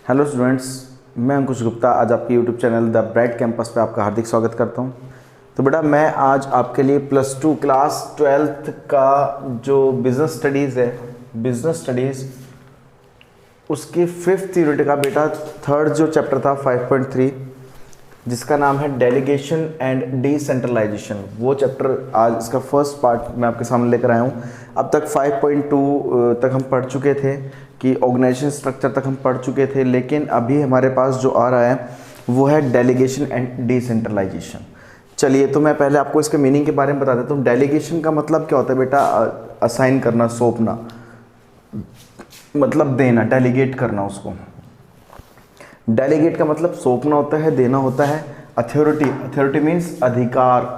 Hello students, मैं अंकुश गुप्ता आज आपके YouTube channel the bright campus पे आपका हार्दिक स्वागत करता हूं। तो बेटा मैं आज आपके लिए +2 क्लास 12th का जो बिज़नेस स्टडीज़ है, बिज़नेस स्टडीज़ उसकी 5th यूनिट का बेटा थर्ड जो चैप्टर था 5.3 जिसका नाम है डेलीगेशन एंड डिसेंट्रलाइजेशन, वो चैप्टर आज इसका फर्स्ट पार्ट मैं आपके सामने लेकर आया हूँ। अब तक 5.2 तक हम पढ़ चुके थे कि ऑर्गेनाइजेशन स्ट्रक्चर तक हम पढ़ चुके थे, लेकिन अभी हमारे पास जो आ रहा है वो है डेलीगेशन एंड डिसेंट्रलाइजेशन। चलिए तो मैं पहले आपको इसके मीनिंग के बारे में बता देता हूँ। डेलीगेशन का मतलब क्या होता है बेटा? असाइन करना, सौंपना, मतलब देना, डेलीगेट करना उसको। डेलीगेट का मतलब सौंपना होता है, देना होता है। अथॉरिटी, अथॉरिटी मीन्स अधिकार,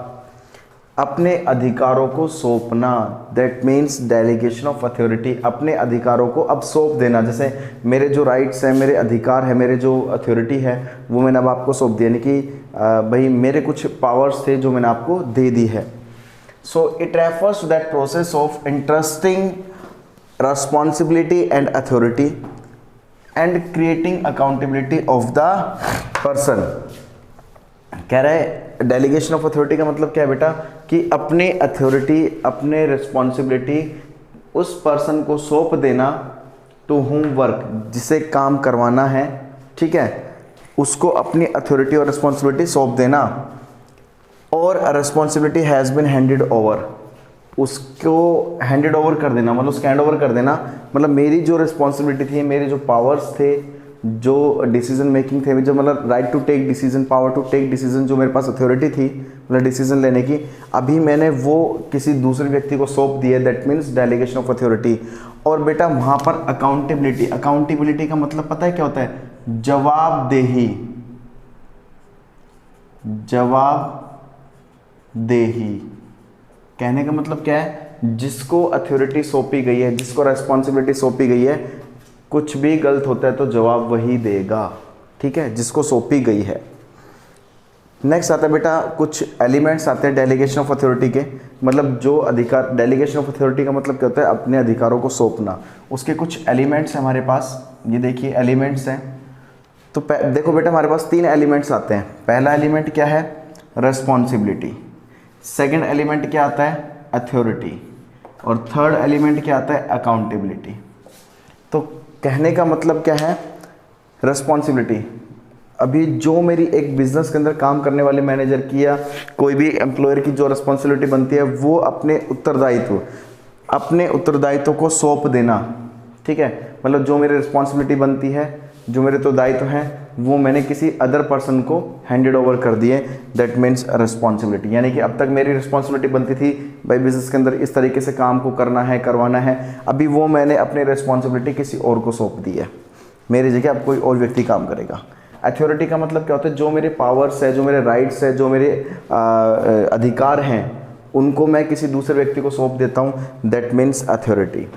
अपने अधिकारों को सौंपना, that means delegation of authority. अपने अधिकारों को अब सौंप देना, जैसे मेरे जो राइट्स हैं, मेरे अधिकार है, मेरे जो अथॉरिटी है वो मैंने अब आपको सौंप दिया, यानी कि भाई मेरे कुछ पावर्स थे जो मैंने आपको दे दी है। So it refers to that process of interesting responsibility and authority and creating accountability of the person। कह रहा है डेलीगेशन ऑफ अथॉरिटी का मतलब क्या है बेटा? कि अपने अथॉरिटी, अपने रिस्पॉन्सिबिलिटी उस पर्सन को सौंप देना टू होम वर्क, जिसे काम करवाना है, ठीक है, उसको अपनी अथॉरिटी और रिस्पॉन्सिबिलिटी सौंप देना। और responsibility has been handed over, उसको हैंडेड ओवर कर देना, मतलब उसको हैंड ओवर कर देना, मतलब मेरी जो रिस्पॉन्सिबिलिटी थी, मेरे जो पावर्स थे, जो डिसीजन मेकिंग थे, जो मतलब right to take decision, power to take decision, जो मेरे पास अथॉरिटी थी मतलब डिसीजन लेने की, अभी मैंने वो किसी दूसरे व्यक्ति को सौंप दिया, that means delegation of authority. और बेटा वहाँ पर अकाउंटेबिलिटी, अकाउंटेबिलिटी का मतलब पता है क्या होता है? जवाबदेही, जवाबदेही कहने का मतलब क्या है? जिसको अथॉरिटी सौंपी गई है, जिसको रिस्पॉन्सिबिलिटी सौंपी गई है, कुछ भी गलत होता है तो जवाब वही देगा, ठीक है, जिसको सौंपी गई है। नेक्स्ट आता है बेटा कुछ एलिमेंट्स आते हैं डेलीगेशन ऑफ अथॉरिटी के, मतलब जो अधिकार, डेलीगेशन ऑफ अथॉरिटी का मतलब क्या होता है? अपने अधिकारों को सौंपना। उसके कुछ एलिमेंट्स हैं हमारे पास, ये देखिए एलिमेंट्स हैं। तो देखो बेटा हमारे पास 3 एलिमेंट्स आते हैं। पहला एलिमेंट क्या है? रिस्पॉन्सिबिलिटी। सेकेंड एलिमेंट क्या आता है? अथॉरिटी। और थर्ड एलिमेंट क्या आता है? अकाउंटेबिलिटी। तो कहने का मतलब क्या है? रिस्पॉन्सिबिलिटी, अभी जो मेरी एक बिजनेस के अंदर काम करने वाले मैनेजर की या कोई भी एम्प्लॉयर की जो रिस्पॉन्सिबिलिटी बनती है, वो अपने उत्तरदायित्व को सौंप देना, ठीक है, मतलब जो मेरी रिस्पॉन्सिबिलिटी बनती है, जो मेरे तो दायित्व हैं, वो मैंने किसी अदर पर्सन को हैंडेड ओवर कर दिए, दैट मीन्स रिस्पॉन्सिबिलिटी। यानी कि अब तक मेरी रिस्पॉन्सिबिलिटी बनती थी भाई बिजनेस के अंदर इस तरीके से काम को करना है, करवाना है, अभी वो मैंने अपनी रिस्पॉन्सिबिलिटी किसी और को सौंप दी है, मेरी जगह अब कोई और व्यक्ति काम करेगा। अथॉरिटी का मतलब क्या होता है? जो मेरे पावर्स है, जो मेरे राइट्स है, जो मेरे अधिकार हैं, उनको मैं किसी दूसरे व्यक्ति को सौंप देता हूँ, दैट मीन्स अथॉरिटी।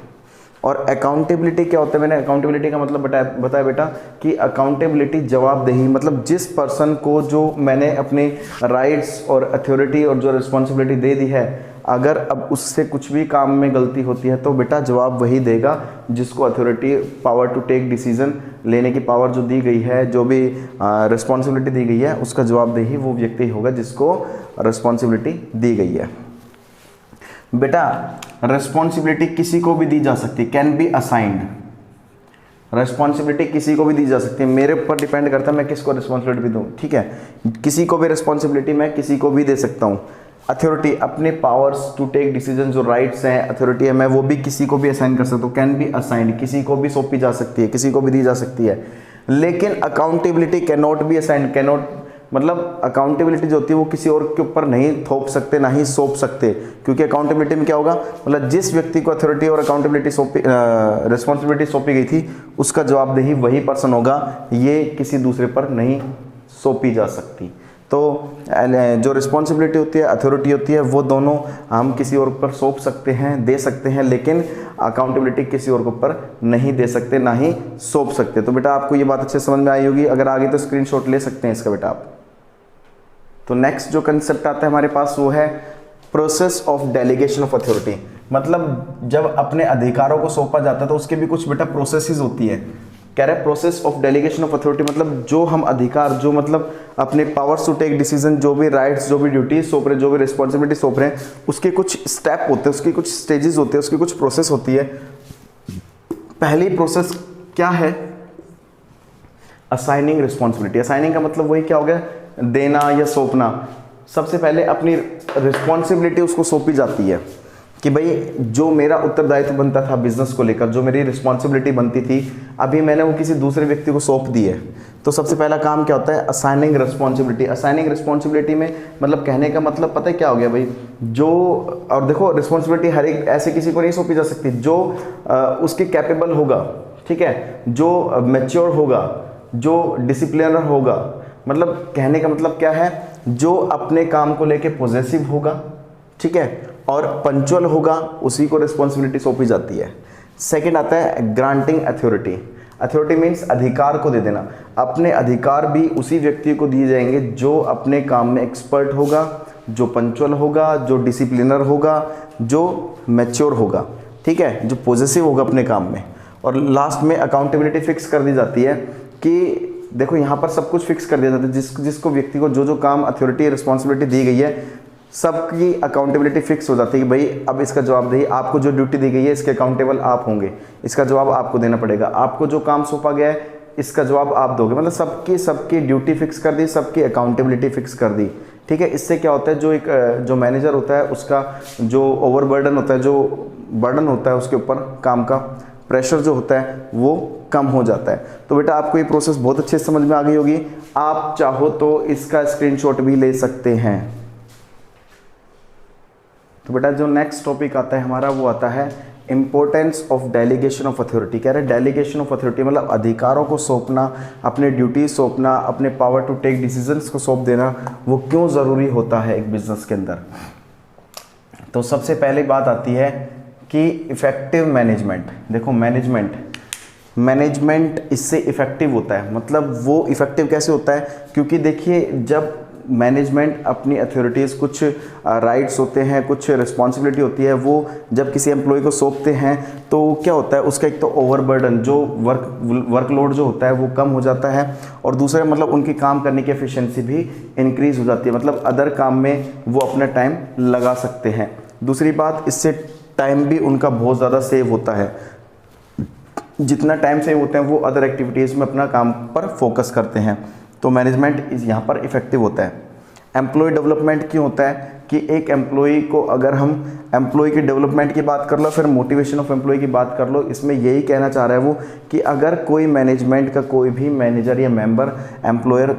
और अकाउंटेबिलिटी क्या होता है? मैंने अकाउंटेबिलिटी का मतलब बताया बेटा कि अकाउंटेबिलिटी जवाबदेही, मतलब जिस पर्सन को जो मैंने अपने राइट्स और अथॉरिटी और जो रिस्पॉन्सिबिलिटी दे दी है, अगर अब उससे कुछ भी काम में गलती होती है तो बेटा जवाब वही देगा जिसको authority, power to take decision लेने की पावर जो दी गई है, जो भी रिस्पॉन्सिबिलिटी दी गई है, उसका जवाबदेही वो व्यक्ति होगा जिसको रिस्पॉन्सिबिलिटी दी गई है। बेटा रिस्पॉन्सिबिलिटी किसी को भी दी जा सकती है, कैन बी असाइंड। रिस्पॉन्सिबिलिटी किसी को भी दी जा सकती है, मेरे ऊपर डिपेंड करता है मैं किसको रिस्पॉन्सिबिलिटी दूँ, ठीक है, किसी को भी रिस्पॉन्सिबिलिटी मैं किसी को भी दे सकता हूँ। अथॉरिटी, अपने पावर्स टू टेक डिसीजन, जो राइट्स हैं, अथॉरिटी है, मैं वो भी किसी को भी असाइन कर सकता हूँ, कैन बी असाइंड, किसी को भी सौंपी जा सकती है, किसी को भी दी जा सकती है। लेकिन accountability can not be assigned, can not, मतलब अकाउंटेबिलिटी जो होती है वो किसी और के ऊपर नहीं थोप सकते, ना ही सौंप सकते, क्योंकि अकाउंटेबिलिटी में क्या होगा, मतलब जिस व्यक्ति को अथॉरिटी और अकाउंटेबिलिटी रिस्पॉन्सिबिलिटी सौंपी गई थी, उसका जवाबदेही वही पर्सन होगा, ये किसी दूसरे पर नहीं सौंपी जा सकती। तो जो रिस्पॉन्सिबिलिटी होती है, अथॉरिटी होती है, वो दोनों हम किसी और पर सौंप सकते हैं, दे सकते हैं, लेकिन अकाउंटेबिलिटी किसी और के ऊपर नहीं दे सकते, ना ही सौंप सकते। तो बेटा आपको ये बात अच्छे समझ में आई होगी, अगर आगे तो स्क्रीनशॉट ले सकते हैं इसका बेटा आप। तो नेक्स्ट जो कंसेप्ट आता है हमारे पास वो है process of delegation of authority. मतलब जब अपने अधिकारों को सौंपा जाता है तो उसके भी कुछ बेटा प्रोसेसेस होती है, कह रहा है process of delegation of authority मतलब जो हम अधिकार, जो मतलब अपने पावर्स टू टेक डिसीजन, जो भी राइट्स, जो भी ड्यूटीज सौंप रहे हैं, जो भी रिस्पॉन्सिबिलिटी सौंप रहे हैं, उसके कुछ स्टेप होते हैं, उसकी कुछ स्टेजेस होते हैं, उसकी कुछ प्रोसेस होती है। पहली प्रोसेस क्या है? Assigning responsibility. असाइनिंग का मतलब वही क्या हो गया, देना या सौंपना। सबसे पहले अपनी रिस्पॉन्सिबिलिटी उसको सौंपी जाती है कि भाई जो मेरा उत्तरदायित्व बनता था बिजनेस को लेकर, जो मेरी रिस्पॉन्सिबिलिटी बनती थी, अभी मैंने वो किसी दूसरे व्यक्ति को सौंप दी है। तो सबसे पहला काम क्या होता है? Assigning responsibility. असाइनिंग रिस्पॉन्सिबिलिटी में मतलब कहने का मतलब पता है क्या हो गया भाई, जो, और देखो रिस्पॉन्सिबिलिटी हर एक ऐसे किसी को नहीं सौंपी जा सकती, जो उसके कैपेबल होगा, ठीक है, जो मैच्योर होगा, जो डिसिप्लिनर होगा, मतलब कहने का मतलब क्या है, जो अपने काम को लेके पॉजिटिव होगा, ठीक है, और पंचुअल होगा, उसी को रिस्पॉन्सिबिलिटी सौंपी जाती है। सेकंड आता है ग्रांटिंग अथॉरिटी। अथॉरिटी मीन्स अधिकार को दे देना। अपने अधिकार भी उसी व्यक्ति को दिए जाएंगे जो अपने काम में एक्सपर्ट होगा, जो पंचुअल होगा, जो डिसिप्लिनर होगा, जो मैच्योर होगा, ठीक है, जो पॉजिटिव होगा अपने काम में। और लास्ट में अकाउंटेबिलिटी फिक्स कर दी जाती है कि देखो यहाँ पर सब कुछ फिक्स कर दिया जाता है, जिसको व्यक्ति को जो काम अथॉरिटी रिस्पॉन्सिबिलिटी दी गई है, सबकी अकाउंटेबिलिटी फिक्स हो जाती है कि भाई अब इसका जवाब दे, आपको जो ड्यूटी दी गई है इसके अकाउंटेबल आप होंगे, इसका जवाब आपको देना पड़ेगा, आपको जो काम सौंपा गया है इसका जवाब आप दोगे। मतलब सबकी ड्यूटी फिक्स कर दी, सबकी अकाउंटेबिलिटी फिक्स कर दी, ठीक है। इससे क्या होता है, जो मैनेजर होता है उसका जो ओवरबर्डन होता है, जो बर्डन होता है उसके ऊपर, काम का प्रेशर जो होता है वो कम हो जाता है। तो बेटा आपको ये प्रोसेस बहुत अच्छे से समझ में आ गई होगी। आप चाहो तो इसका स्क्रीनशॉट भी ले सकते हैं। तो बेटा जो नेक्स्ट टॉपिक आता है हमारा वो आता है importance of delegation of authority. कह रहे हैं डेलीगेशन ऑफ अथॉरिटी मतलब अधिकारों को सौंपना, अपने ड्यूटीज सौंपना, अपने पावर टू टेक डिसीजंस को सौंप देना, वो क्यों ज़रूरी होता है एक बिजनेस के अंदर। तो सबसे पहले बात आती है कि इफेक्टिव मैनेजमेंट। देखो मैनेजमेंट इससे इफेक्टिव होता है। मतलब वो इफेक्टिव कैसे होता है, क्योंकि देखिए जब मैनेजमेंट अपनी अथॉरिटीज़, कुछ राइट्स होते हैं, कुछ रिस्पॉन्सिबिलिटी होती है, वो जब किसी एम्प्लॉय को सौंपते हैं तो क्या होता है, उसका एक तो ओवरबर्डन, जो वर्कलोड जो होता है वो कम हो जाता है, और दूसरा मतलब उनकी काम करने की एफिशिएंसी भी इंक्रीज़ हो जाती है। मतलब अदर काम में वो अपना टाइम लगा सकते हैं। दूसरी बात, इससे टाइम भी उनका बहुत ज़्यादा सेव होता है। जितना टाइम सेव होता है वो अदर एक्टिविटीज़ में अपना काम पर फोकस करते हैं। तो मैनेजमेंट यहाँ पर इफेक्टिव होता है। एम्प्लॉय डेवलपमेंट क्यों होता है कि एक एम्प्लॉय को, अगर हम एम्प्लॉय की डेवलपमेंट की बात कर लो, फिर मोटिवेशन ऑफ एम्प्लॉय की बात कर लो, इसमें यही कहना चाह रहा है वो कि अगर कोई मैनेजमेंट का कोई भी मैनेजर या मेंबर, एम्प्लॉयर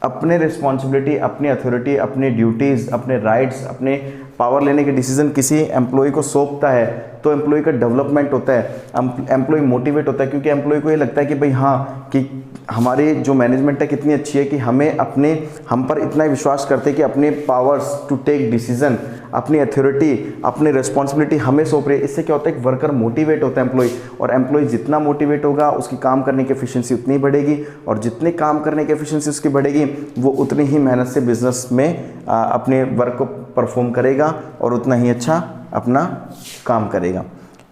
अपने रिस्पॉन्सिबिलिटी, अपनी अथॉरिटी, अपनी ड्यूटीज़, अपने राइट्स, अपने पावर लेने के डिसीजन किसी एम्प्लॉय को सौंपता है तो एम्प्लॉय का डेवलपमेंट होता है, एम्प्लॉय मोटिवेट होता है, क्योंकि एम्प्लॉय को ये लगता है कि भाई हाँ, कि हमारी जो मैनेजमेंट है कितनी अच्छी है कि हम पर इतना विश्वास करते हैं कि अपने पावर्स टू टेक डिसीजन, अपनी अथॉरिटी, अपनी रिस्पॉन्सिबिलिटी हमें सौंप रही है। इससे क्या होता है, एक वर्कर मोटिवेट होता है एम्प्लॉय, और एम्प्लॉय जितना मोटिवेट होगा उसकी काम करने की एफिशिएंसी उतनी बढ़ेगी, और जितनी काम करने की एफिशिएंसी उसकी बढ़ेगी वो उतनी ही मेहनत से बिजनेस में अपने वर्क को परफॉर्म करेगा और उतना ही अच्छा अपना काम करेगा।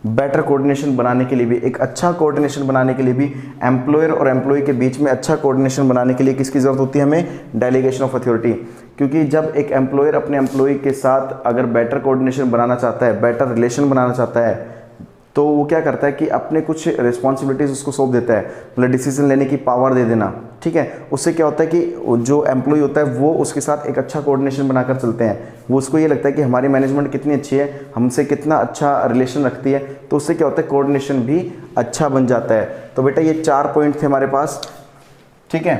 बेटर कोऑर्डिनेशन बनाने के लिए भी, एक अच्छा कोऑर्डिनेशन बनाने के लिए भी, एम्प्लॉयर और एम्प्लॉय के बीच में अच्छा कोऑर्डिनेशन बनाने के लिए किसकी ज़रूरत होती है, हमें डेलीगेशन ऑफ अथॉरिटी। क्योंकि जब एक एम्प्लॉयर अपने एम्प्लॉय के साथ अगर बेटर कोऑर्डिनेशन बनाना चाहता है, बेटर रिलेशन बनाना चाहता है, तो वो क्या करता है कि अपने कुछ रिस्पॉन्सिबिलिटीज़ उसको सौंप देता है, मतलब डिसीजन लेने की पावर दे देना, ठीक है। उससे क्या होता है कि जो एम्प्लॉय होता है वो उसके साथ एक अच्छा कोऑर्डिनेशन बनाकर चलते हैं। वो उसको ये लगता है कि हमारी मैनेजमेंट कितनी अच्छी है, हमसे कितना अच्छा रिलेशन रखती है, तो उससे क्या होता है, कोऑर्डिनेशन भी अच्छा बन जाता है। तो बेटा ये 4 पॉइंट थे हमारे पास, ठीक है।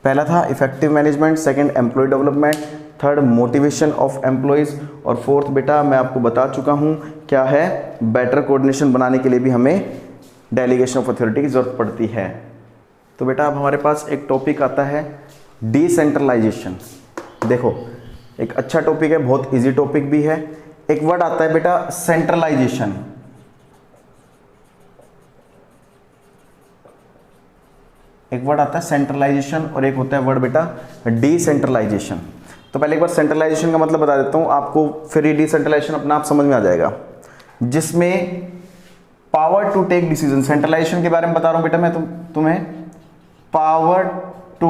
पहला था effective management, second employ development, third motivation of employees, और फोर्थ बेटा मैं आपको बता चुका हूँ क्या है, बेटर कोऑर्डिनेशन बनाने के लिए भी हमें डेलीगेशन ऑफ अथॉरिटी की ज़रूरत पड़ती है। तो बेटा अब हमारे पास एक टॉपिक आता है डिसेंट्रलाइजेशन। देखो एक अच्छा टॉपिक है, बहुत इजी टॉपिक भी है। एक वर्ड आता है बेटा सेंट्रलाइजेशन। एक वर्ड आता है सेंट्रलाइजेशन और एक होता है वर्ड बेटा डिसेंट्रलाइजेशन। तो पहले एक बार सेंट्रलाइजेशन का मतलब बता देता हूं आपको, फिर ये डिसेंट्रलाइजेशन अपना आप समझ में आ जाएगा। जिसमें power to take decision, centralization के बारे में बता रहा हूं बेटा मैं तुम्हें। पावर टू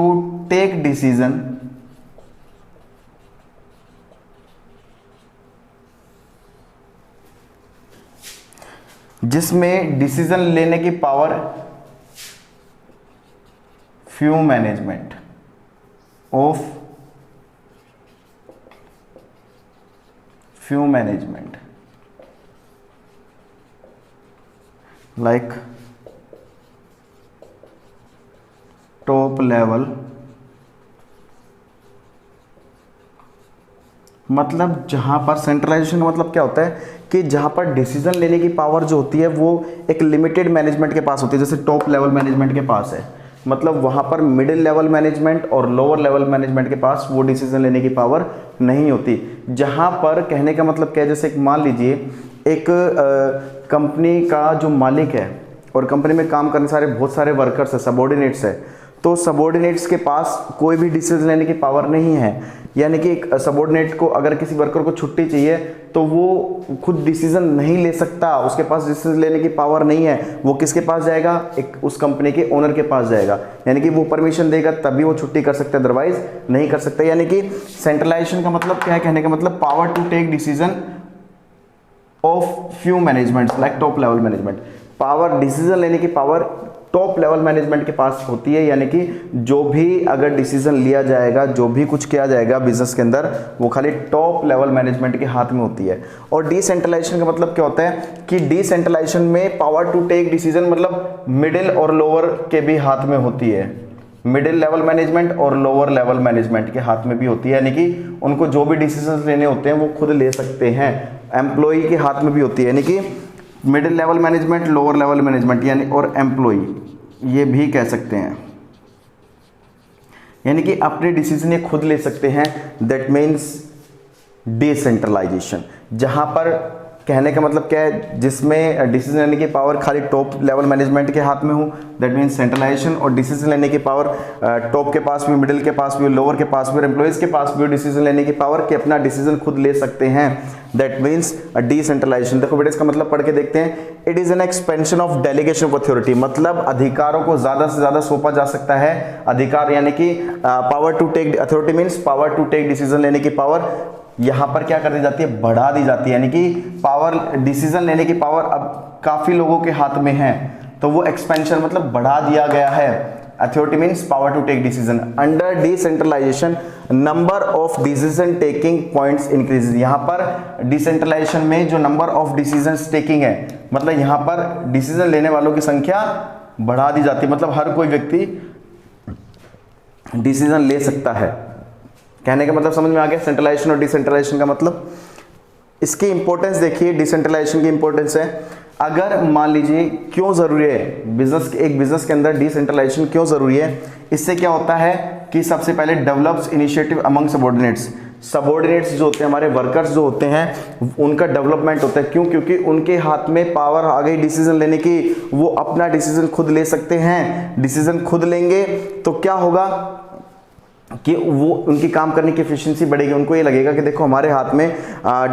टेक डिसीजन जिसमें डिसीजन लेने की power few management of few management like top level, मतलब जहां पर सेंट्रलाइजेशन का मतलब क्या होता है कि जहां पर डिसीजन लेने की पावर जो होती है वो एक लिमिटेड मैनेजमेंट के पास होती है, जैसे टॉप लेवल मैनेजमेंट के पास है, मतलब वहां पर मिडिल लेवल मैनेजमेंट और लोअर लेवल मैनेजमेंट के पास वो डिसीजन लेने की पावर नहीं होती। जहां पर कहने का मतलब क्या है, जैसे एक मान लीजिए एक कंपनी का जो मालिक है और कंपनी में काम करने सारे बहुत सारे वर्कर्स है, सबॉर्डिनेट्स है, तो सबॉर्डिनेट्स के पास कोई भी डिसीजन लेने की पावर नहीं है। यानी कि एक सबॉर्डिनेट को अगर किसी वर्कर को छुट्टी चाहिए तो वो खुद डिसीजन नहीं ले सकता, उसके पास डिसीजन लेने की पावर नहीं है। वो किसके पास जाएगा, एक उस कंपनी के ओनर के पास जाएगा, यानी कि वो परमिशन देगा तभी वो छुट्टी कर सकता है, अदरवाइज नहीं कर सकता। यानी कि सेंट्रलाइजेशन का मतलब क्या है, कहने का मतलब power to take decision of few management like top level management. Power, decision लेने की पावर टॉप लेवल मैनेजमेंट के पास होती है, यानी कि जो भी अगर डिसीजन लिया जाएगा, जो भी कुछ किया जाएगा बिजनेस के अंदर, वो खाली टॉप लेवल मैनेजमेंट के हाथ में होती है। और डिसेंट्रलाइजेशन का मतलब क्या होता है कि डिसेंट्रलाइजेशन में पावर टू टेक डिसीजन मतलब मिडिल और लोअर के भी हाथ में होती है, मिडिल लेवल मैनेजमेंट और लोअर लेवल मैनेजमेंट के हाथ में भी होती है, यानी कि उनको जो भी डिसीजन लेने होते हैं वो खुद ले सकते हैं। एम्प्लॉय के हाथ में भी होती है, यानी कि middle level management, lower level management यानी और एम्प्लॉय, ये भी कह सकते हैं, यानी कि अपने डिसीजन ये खुद ले सकते हैं। That means decentralization. जहां पर कहने का मतलब क्या है, जिसमें डिसीजन लेने की पावर खाली टॉप लेवल मैनेजमेंट के हाथ में हो, दैट मीन्स सेंट्रलाइजेशन। और डिसीजन लेने की पावर टॉप के पास भी, मिडिल के पास भी, लोअर के पास भी और एम्प्लॉयज के पास भी डिसीजन लेने की पावर कि अपना डिसीजन खुद ले सकते हैं। That means decentralization. देखो बेटा इसका मतलब पढ़ के देखते हैं। It is an expansion of delegation of authority, मतलब अधिकारों को ज्यादा से ज्यादा सौंपा जा सकता है। अधिकार यानी कि power to take, authority means power to take decision लेने की पावर यहां पर क्या कर दी जाती है, बढ़ा दी जाती है। यानी कि पावर, डिसीजन लेने की पावर अब काफी लोगों के हाथ में है, तो वो एक्सपेंशन मतलब बढ़ा दिया गया है। Authority means power to take decision. Under decentralisation number of decision taking points increase. यहां पर डिसेंट्रलाइजेशन में जो नंबर ऑफ डिसीजन टेकिंग है, मतलब यहां पर डिसीजन लेने वालों की संख्या बढ़ा दी जाती है, मतलब हर कोई व्यक्ति डिसीजन ले सकता है। कहने का मतलब समझ में आ गया, सेंट्रलाइजेशन और डिसेंट्रलाइजेशन का मतलब। इसकी इंपॉर्टेंस देखिए, डिसेंट्रलाइजेशन की इंपॉर्टेंस है। अगर मान लीजिए क्यों जरूरी है बिजनेस, एक बिजनेस के अंदर डिसेंट्रलाइजेशन क्यों जरूरी है, इससे क्या होता है कि सबसे पहले develops initiative among subordinates. Subordinates जो होते हैं, हमारे वर्कर्स जो होते हैं, उनका डेवलपमेंट होता है। क्यों? क्योंकि उनके हाथ में पावर आ गई डिसीजन लेने की, वो अपना डिसीजन खुद ले सकते हैं। डिसीजन खुद लेंगे तो क्या होगा कि वो उनकी काम करने की एफिशिएंसी बढ़ेगी। उनको ये लगेगा कि देखो हमारे हाथ में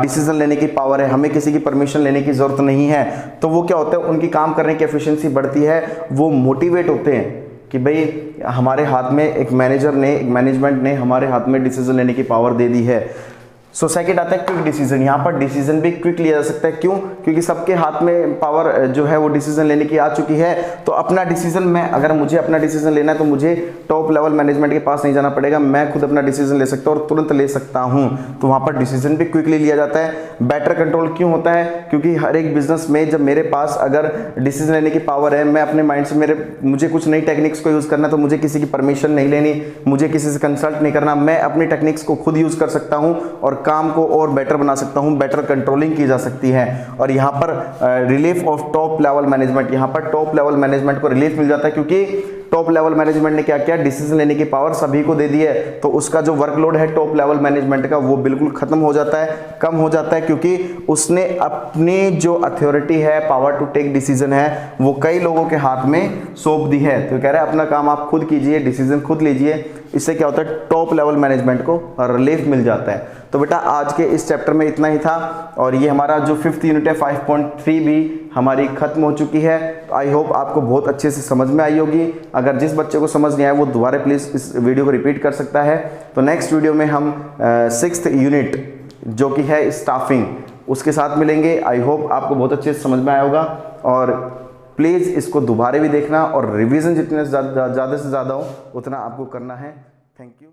डिसीजन लेने की पावर है, हमें किसी की परमिशन लेने की जरूरत नहीं है। तो वो क्या होता है, उनकी काम करने की एफिशिएंसी बढ़ती है, वो मोटिवेट होते हैं कि भाई हमारे हाथ में एक मैनेजर ने, एक मैनेजमेंट ने हमारे हाथ में डिसीजन लेने की पावर दे दी है। सो सेकंड आता है क्विक डिसीजन। यहाँ पर डिसीजन भी क्विक लिया जा सकता है। क्यों? क्योंकि सबके हाथ में पावर जो है वो डिसीजन लेने की आ चुकी है। तो अपना डिसीजन, मैं अगर मुझे अपना डिसीजन लेना है तो मुझे टॉप लेवल मैनेजमेंट के पास नहीं जाना पड़ेगा, मैं खुद अपना डिसीजन ले सकता हूँ और तुरंत ले सकता हूँ। तो वहाँ पर डिसीजन भी क्विकली लिया जाता है। बेटर कंट्रोल क्यों होता है? क्योंकि हर एक बिजनेस में जब मेरे पास अगर डिसीजन लेने की पावर है, मैं अपने माइंड से मुझे कुछ नई टेक्निक्स को यूज करना, तो मुझे किसी की परमिशन नहीं लेनी, मुझे किसी से कंसल्ट नहीं करना, मैं अपनी टेक्निक्स को खुद यूज कर सकता हूँ और काम को और बेटर बना सकता हूं, बेटर कंट्रोलिंग की जा सकती है। और यहां पर relief of top level management, यहां पर टॉप लेवल मैनेजमेंट को रिलीफ मिल जाता है, क्योंकि टॉप लेवल मैनेजमेंट ने क्या किया, डिसीजन लेने की पावर सभी को दे दी है। तो उसका जो वर्कलोड है टॉप लेवल मैनेजमेंट का, वो बिल्कुल खत्म हो जाता है, कम हो जाता है, क्योंकि उसने अपनी जो अथॉरिटी है, पावर टू टेक डिसीजन है, वो कई लोगों के हाथ में सौंप दी है। तो कह रहा है अपना काम आप खुद कीजिए, डिसीजन खुद लीजिए, इससे क्या होता है, टॉप लेवल मैनेजमेंट को रिलीफ मिल जाता है। तो बेटा आज के इस चैप्टर में इतना ही था, और ये हमारा जो 5th यूनिट है 5.3 भी हमारी खत्म हो चुकी है। तो आई होप आपको बहुत अच्छे से समझ में आई होगी। अगर जिस बच्चे को समझ नहीं आया वो दोबारा प्लीज़ इस वीडियो को रिपीट कर सकता है। तो नेक्स्ट वीडियो में हम 6th यूनिट जो कि है स्टाफिंग, उसके साथ मिलेंगे। आई होप आपको बहुत अच्छे से समझ में आया होगा, और प्लीज़ इसको दोबारा भी देखना, और रिवीजन जितने ज़्यादा से ज़्यादा हो उतना आपको करना है। Thank you.